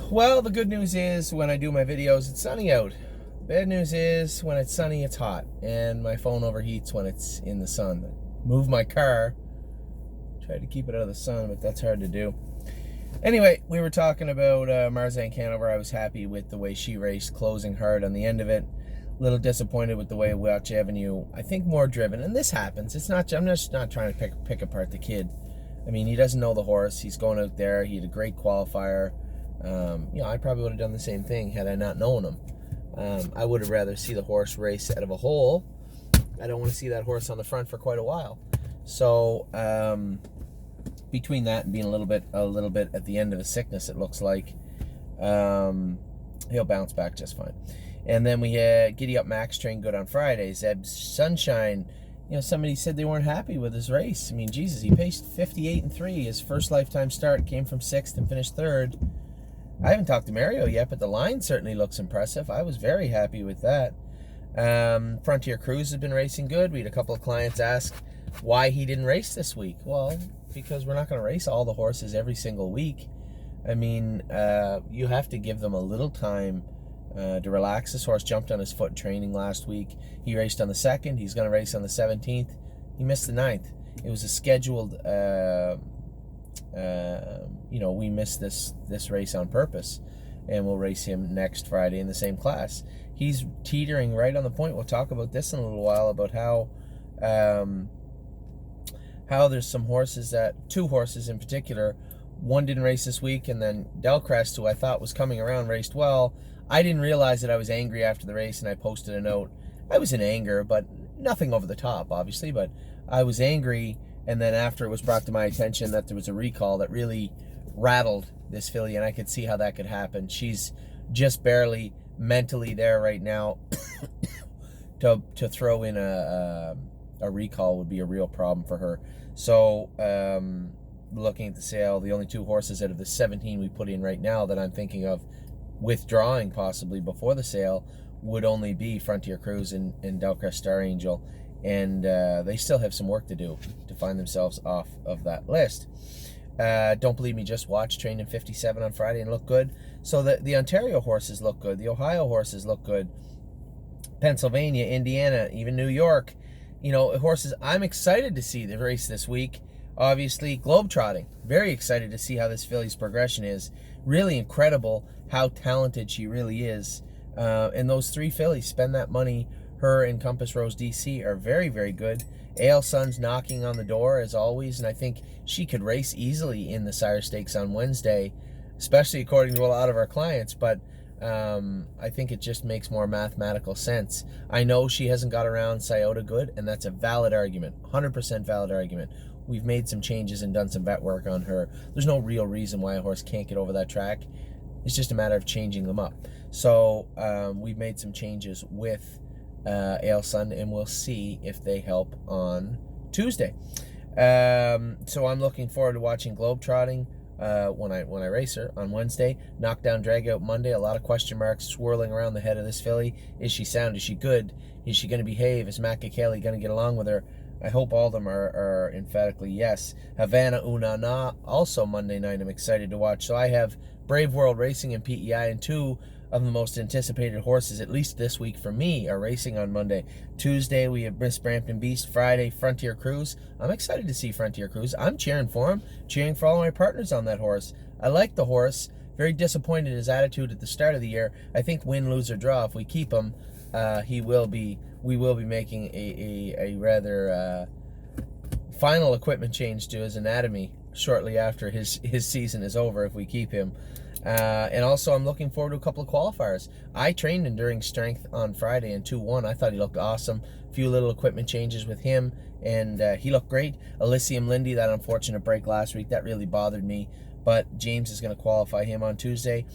Well, the good news is when I do my videos, it's sunny out. Bad news is when it's sunny, it's hot, and my phone overheats when it's in the sun. Move my car, try to keep it out of the sun, but that's hard to do. Anyway, we were talking about Marzanne Canover. I was happy with the way she raced, closing hard on the end of it. A little disappointed with the way Welch Avenue, I think more driven, and this happens. It's not. I'm just not trying to pick apart the kid. I mean, he doesn't know the horse. He's going out there. He had a great qualifier. I probably would have done the same thing had I not known him. I would have rather see the horse race out of a hole. I don't want to see that horse on the front for quite a while. So between that and being a little bit at the end of a sickness, it looks like he'll bounce back just fine. And then we had Giddy Up Max train good on Friday. Zeb Sunshine. Somebody said they weren't happy with his race. I mean, Jesus, he paced 58-3. His first lifetime start, came from 6th and finished 3rd. I haven't talked to Mario yet, but the line certainly looks impressive. I was very happy with that. Frontier Cruise has been racing good. We had a couple of clients ask why he didn't race this week. Well, because we're not going to race all the horses every single week. I mean, you have to give them a little time to relax. This horse jumped on his foot in training last week. He raced on the 2nd. He's going to race on the 17th. He missed the 9th. It was a scheduled, we missed this race on purpose, and we'll race him next Friday in the same class. He's teetering right on the point. We'll talk about this in a little while, about how there's some horses two horses in particular. One didn't race this week, and then Delcrest, who I thought was coming around, raced well. I didn't realize that I was angry after the race, and I posted a note. I was in anger, but nothing over the top, obviously, but I was angry, and then after it was brought to my attention that there was a recall that really rattled this filly, and I could see how that could happen. She's just barely mentally there right now. to throw in a recall would be a real problem for her. So, looking at the sale, the only two horses out of the 17 we put in right now that I'm thinking of withdrawing possibly before the sale would only be Frontier Cruise and Delcrest Star Angel, and they still have some work to do to find themselves off of that list. Don't believe me, just watch Train in 57 on Friday and look good. So the Ontario horses look good, the Ohio horses look good, Pennsylvania, Indiana, even New York, horses I'm excited to see the race this week. Obviously, Globetrotting, very excited to see how this filly's progression is. Really incredible how talented she really is. And those three fillies, Spend That Money, her and Compass Rose DC, are very, very good. Ale Sun's knocking on the door as always, and I think she could race easily in the Sire Stakes on Wednesday, especially according to a lot of our clients, but I think it just makes more mathematical sense. I know she hasn't got around Scioto good, and that's a valid argument, 100% valid argument. We've made some changes and done some vet work on her. There's no real reason why a horse can't get over that track. It's just a matter of changing them up. So we've made some changes with Ale Sun, and we'll see if they help on Tuesday. So I'm looking forward to watching Globetrotting when I race her on Wednesday. Knockdown Drag Out Monday. A lot of question marks swirling around the head of this filly. Is she sound? Is she good? Is she going to behave? Is Matt Kelly going to get along with her? I hope all of them are emphatically yes. Havana Unana, also Monday night, I'm excited to watch. So I have Brave World Racing and PEI, and two of the most anticipated horses, at least this week for me, are racing on Monday. Tuesday, we have Miss Brampton Beast. Friday, Frontier Cruise. I'm excited to see Frontier Cruise. I'm cheering for him, cheering for all my partners on that horse. I like the horse. Very disappointed in his attitude at the start of the year. I think win, lose, or draw, if we keep him, we will be making a rather final equipment change to his anatomy shortly after his season is over if we keep him. And also, I'm looking forward to a couple of qualifiers. I trained Enduring Strength on Friday in 2-1. I thought he looked awesome. A few little equipment changes with him, and he looked great. Elysium Lindy, that unfortunate break last week, that really bothered me. But James is going to qualify him on Tuesday.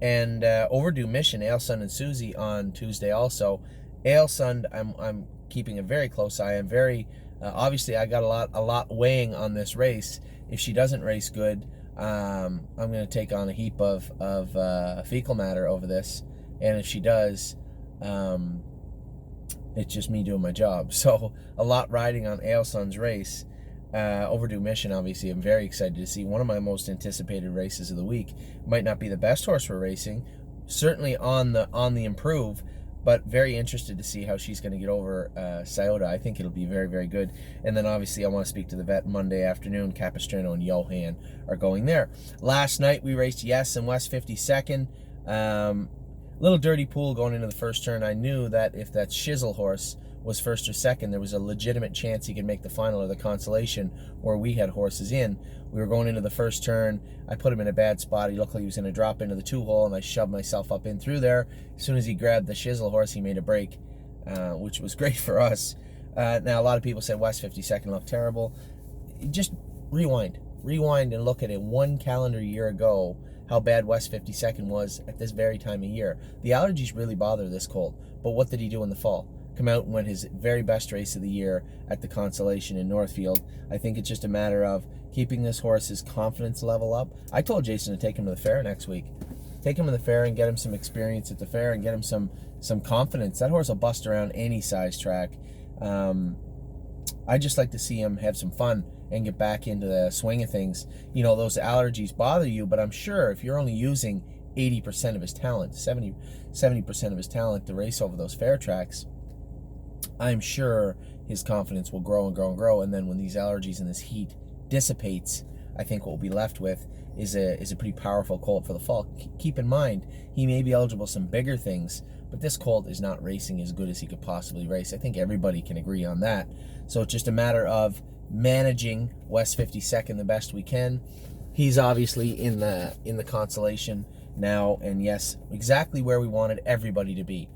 And Overdue Mission, Ailsun and Susie on Tuesday also. Ailsun, I'm keeping a very close eye. I'm very obviously I got a lot weighing on this race. If she doesn't race good, I'm going to take on a heap of fecal matter over this, and if she does, it's just me doing my job. So a lot riding on Ailsun's race. Overdue Mission, obviously, I'm very excited to see. One of my most anticipated races of the week. Might not be the best horse we're racing, certainly on the improve, but very interested to see how she's going to get over Scioto. I think it'll be very, very good. And then obviously I want to speak to the vet Monday afternoon. Capistrano and Johan are going there. Last night we raced Yes and West 52nd. Little dirty pool going into the first turn. I knew that if that Shizzle horse was first or second, there was a legitimate chance he could make the final or the consolation where we had horses in. We were going into the first turn. I put him in a bad spot. He looked like he was going to drop into the 2-hole, and I shoved myself up in through there. As soon as he grabbed the Shizzle horse, he made a break, which was great for us. Now, a lot of people said West 52nd looked terrible. Just rewind and look at it 1 calendar year ago, how bad West 52nd was at this very time of year. The allergies really bother this colt, but what did he do in the fall? Come out and win his very best race of the year at the Consolation in Northfield. I think it's just a matter of keeping this horse's confidence level up. I told Jason to take him to the fair next week. Take him to the fair and get him some experience at the fair and get him some confidence. That horse will bust around any size track. I just like to see him have some fun and get back into the swing of things. You know, those allergies bother you, but I'm sure if you're only using 80% of his talent, 70% of his talent to race over those fair tracks, I'm sure his confidence will grow and grow and grow. And then when these allergies and this heat dissipates, I think what we'll be left with is a pretty powerful colt for the fall. Keep in mind, he may be eligible for some bigger things, but this colt is not racing as good as he could possibly race. I think everybody can agree on that. So it's just a matter of managing West 52nd the best we can. He's obviously in the Consolation now, and yes, exactly where we wanted everybody to be.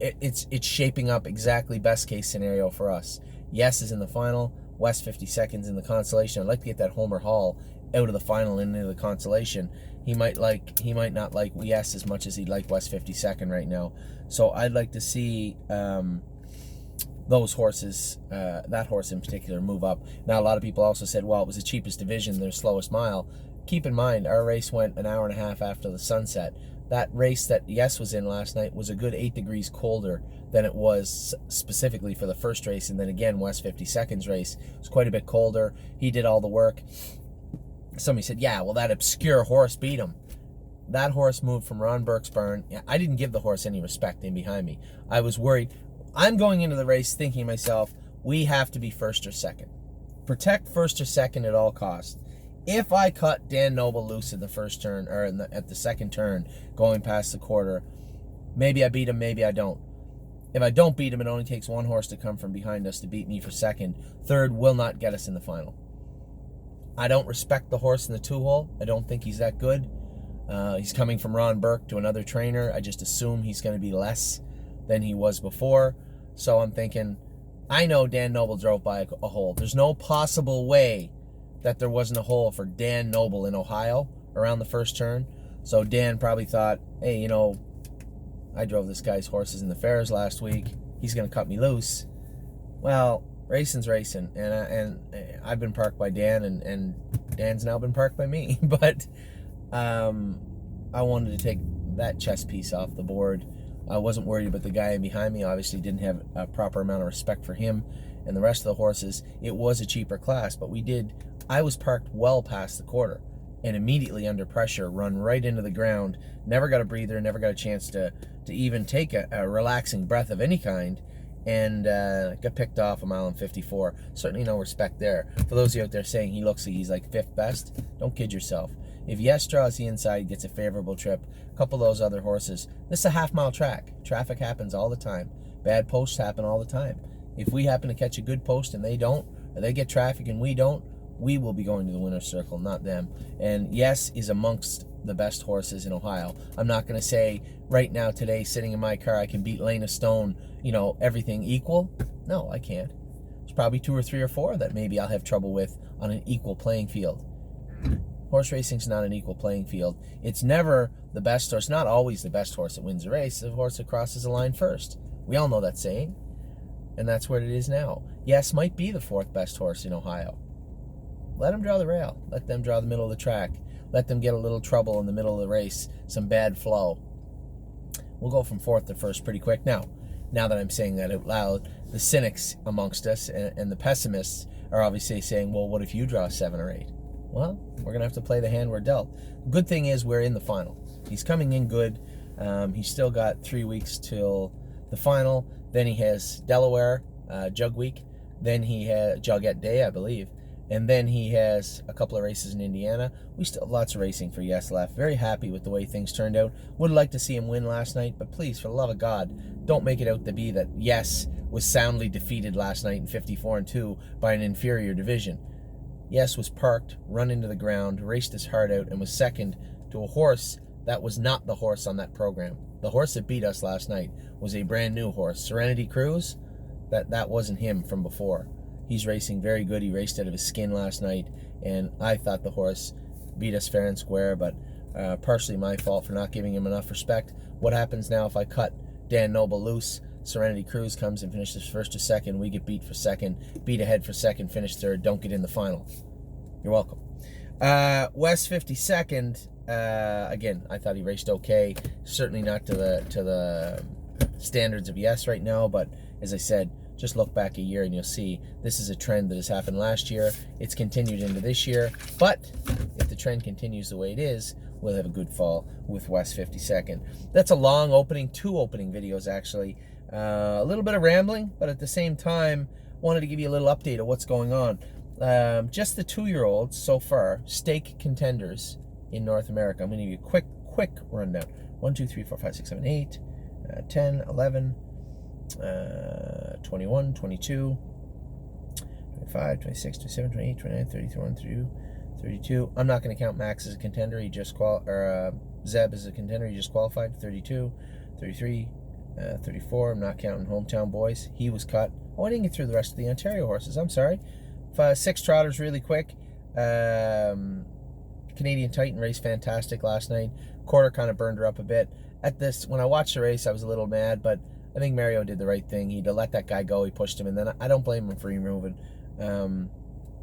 It's shaping up exactly best case scenario for us. Yes is in the final, West 52nd's in the Consolation. I'd like to get that Homer Hall out of the final and into the Consolation. He might not like Yes as much as he'd like West 52nd right now. So I'd like to see those horses, that horse in particular, move up. Now, a lot of people also said, well, it was the cheapest division, their slowest mile. Keep in mind, our race went an hour and a half after the sunset. That race that Yes was in last night was a good 8 degrees colder than it was specifically for the first race. And then again, West 52nd's race was quite a bit colder. He did all the work. Somebody said, yeah, well, that obscure horse beat him. That horse moved from Ron Burke's barn. I didn't give the horse any respect in behind me. I was worried. I'm going into the race thinking to myself, we have to be first or second. Protect first or second at all costs. If I cut Dan Noble loose in the first turn, or at the second turn, going past the quarter, maybe I beat him, maybe I don't. If I don't beat him, it only takes one horse to come from behind us to beat me for second. Third will not get us in the final. I don't respect the horse in the 2-hole. I don't think he's that good. He's coming from Ron Burke to another trainer. I just assume he's going to be less than he was before. So I'm thinking, I know Dan Noble drove by a hole. There's no possible way that there wasn't a hole for Dan Noble in Ohio around the first turn. So Dan probably thought, hey, you know, I drove this guy's horses in the fairs last week. He's going to cut me loose. Well, racing's racing. And I've been parked by Dan, and Dan's now been parked by me. But I wanted to take that chess piece off the board. I wasn't worried about the guy behind me. Obviously didn't have a proper amount of respect for him and the rest of the horses. It was a cheaper class, but I was parked well past the quarter and immediately under pressure, run right into the ground. Never got a breather, never got a chance to even take a relaxing breath of any kind, and got picked off a 1:54. Certainly no respect there. For those of you out there saying he looks like he's like 5th best, don't kid yourself. If Yes draws the inside, gets a favorable trip, a couple of those other horses, this is a half-mile track. Traffic happens all the time. Bad posts happen all the time. If we happen to catch a good post and they don't, or they get traffic and we don't, we will be going to the winner's circle, not them. And Yes is amongst the best horses in Ohio. I'm not going to say right now, today, sitting in my car, I can beat Lena Stone, you know, everything equal. No, I can't. There's probably 2 or 3 or 4 that maybe I'll have trouble with on an equal playing field. Horse racing's not an equal playing field. It's never the best horse, not always the best horse that wins a race, the horse that crosses the line first. We all know that saying, and that's what it is now. Yes might be the 4th best horse in Ohio. Let them draw the rail. Let them draw the middle of the track. Let them get a little trouble in the middle of the race, some bad flow. We'll go from 4th to 1st pretty quick. Now that I'm saying that out loud, the cynics amongst us and the pessimists are obviously saying, well, what if you draw 7 or 8? Well, we're going to have to play the hand we're dealt. Good thing is we're in the final. He's coming in good. He's still got 3 weeks till the final. Then he has Delaware, Jug Week. Then he has Jugette Day, I believe. And then he has a couple of races in Indiana. We still have lots of racing for Yes Left. Very happy with the way things turned out. Would like to see him win last night, but please, for the love of God, don't make it out to be that Yes was soundly defeated last night in 54-2 by an inferior division. Yes was parked, run into the ground, raced his heart out, and was second to a horse that was not the horse on that program. The horse that beat us last night was a brand new horse. Serenity Cruise, that wasn't him from before. He's racing very good. He raced out of his skin last night, and I thought the horse beat us fair and square, but partially my fault for not giving him enough respect. What happens now if I cut Dan Noble loose? Serenity Cruise comes and finishes first or second. We get beat for second, beat ahead for second, finish third, don't get in the final. You're welcome. West 52nd, again, I thought he raced okay. Certainly not to the standards of Yes right now, but as I said, just look back a year and you'll see this is a trend that has happened last year. It's continued into this year, but if the trend continues the way it is, we'll have a good fall with West 52nd. That's a long opening, 2 opening videos actually. A little bit of rambling, but at the same time, wanted to give you a little update of what's going on. Just the 2-year-olds so far, stake contenders in North America. I'm going to give you a quick rundown. 1, 2, 3, 4, 5, 6, 7, 8, 10, 11, 21, 22, 25, 26, 27, 28, 29, 30, 31, 32, 32. I'm not going to count Max as a contender. He just Zeb as a contender. He just qualified. 32, 33, 34. I'm not counting Hometown Boys. He was cut. Oh, I didn't get through the rest of the Ontario horses. I'm sorry. 6 trotters really quick. Canadian Titan raced fantastic last night. Quarter kind of burned her up a bit. When I watched the race, I was a little mad, but I think Mario did the right thing. He let that guy go. He pushed him, and then I don't blame him for removing.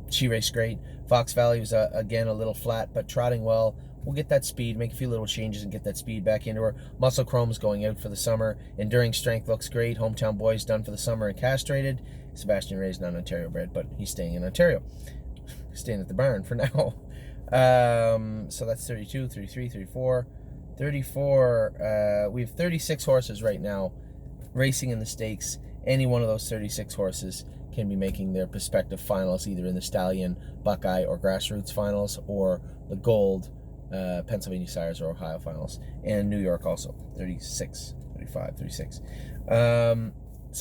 She raced great. Fox Valley was, again, a little flat, but trotting well. We'll get that speed, make a few little changes, and get that speed back into her. Muscle Chrome's going out for the summer. Enduring Strength looks great. Hometown Boys done for the summer and castrated. Sebastian Ray's not Ontario bred, but he's staying in Ontario. Staying at the barn for now. So that's 32, 33, 34, 34. We have 36 horses right now racing in the stakes. Any one of those 36 horses can be making their prospective finals, either in the Stallion, Buckeye, or Grassroots finals, or the Gold, Pennsylvania Sires, or Ohio finals, and New York also, 36, 35, 36. So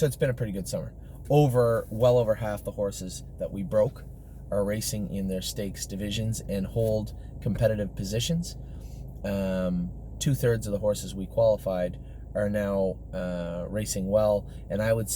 it's been a pretty good summer. Well over half the horses that we broke are racing in their stakes divisions and hold competitive positions. 2/3 of the horses we qualified are now racing well, and I would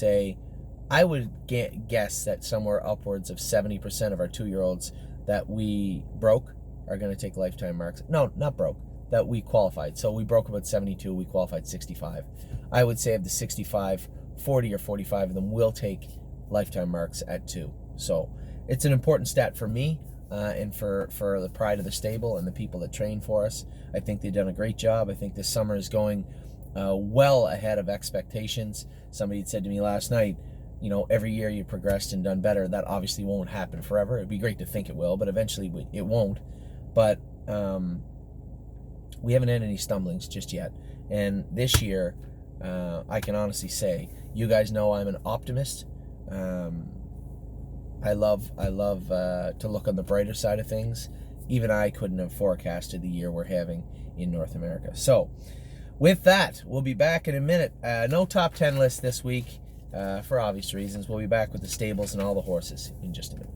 guess that somewhere upwards of 70% of our 2-year-olds that we broke are going to take lifetime marks. No, not broke, that we qualified. So we broke about 72, we qualified 65. I would say of the 65, 40 or 45 of them will take lifetime marks at 2. So it's an important stat for me and for the pride of the stable and the people that train for us. I think they've done a great job. I think this summer is going well ahead of expectations. Somebody had said to me last night, every year you progressed and done better. That obviously won't happen forever. It'd be great to think it will, but eventually it won't. But we haven't had any stumblings just yet. And this year, I can honestly say, you guys know I'm an optimist. I love to look on the brighter side of things. Even I couldn't have forecasted the year we're having in North America. So with that, we'll be back in a minute. No top 10 list this week for obvious reasons. We'll be back with the stables and all the horses in just a minute.